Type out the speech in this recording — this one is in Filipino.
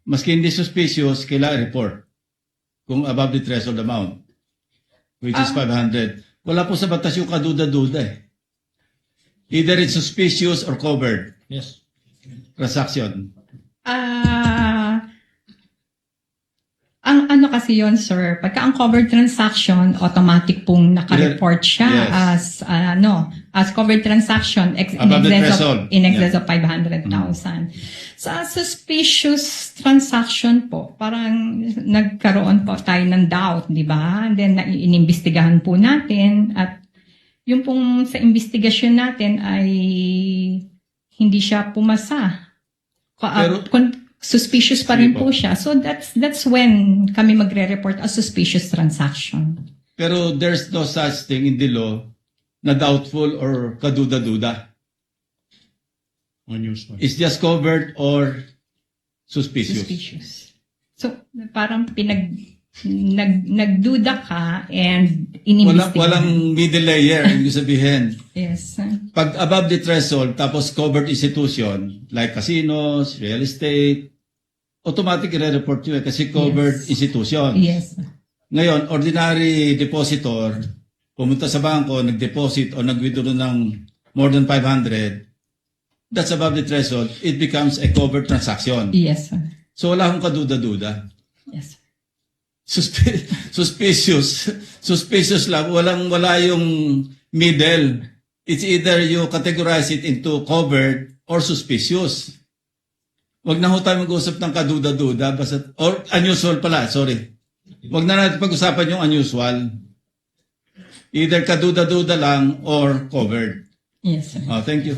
maski hindi suspicious, kailangan report kung above the threshold amount, which is 500. Wala po sa batas yung kaduda-duda eh. Either it's suspicious or covered Yes. transaction. Ang ano kasi yon sir, pagka ang covered transaction, automatic pong naka-report siya Yes. as covered transaction Above the threshold. in excess of 500,000. Sa suspicious transaction po, parang nagkaroon po tayo ng doubt, di ba? And then iniimbestigahan po natin at yung pong sa investigasyon natin ay hindi siya pumasa. Pero- Suspicious pa rin po siya. So that's when kami magre-report as suspicious transaction. Pero there's no such thing in the law na doubtful or kaduda-duda. Unusual. It's just covered or suspicious. Suspicious. So parang nagduda ka and inimbestigahan. Walang middle layer, yung sabihin. Yes. Pag above the threshold, tapos covered institution, like casinos, real estate, automatic i-report nyo kasi covered Yes. institution. Yes. Ngayon, ordinary depositor, pumunta sa bangko, nag-deposit o nag-withdraw ng more than 500, that's above the threshold, it becomes a covered transaction. Yes. Sir. So wala akong kaduda-duda. Yes. Suspicious lang. Wala yung middle. It's either you categorize it into covered or suspicious. Wag na ho tayo mag-usap ng kaduda-duda. Or unusual pala, sorry. Wag na natin pag-usapan yung unusual. Either kaduda-duda lang or covered. Yes. Sir. Thank you.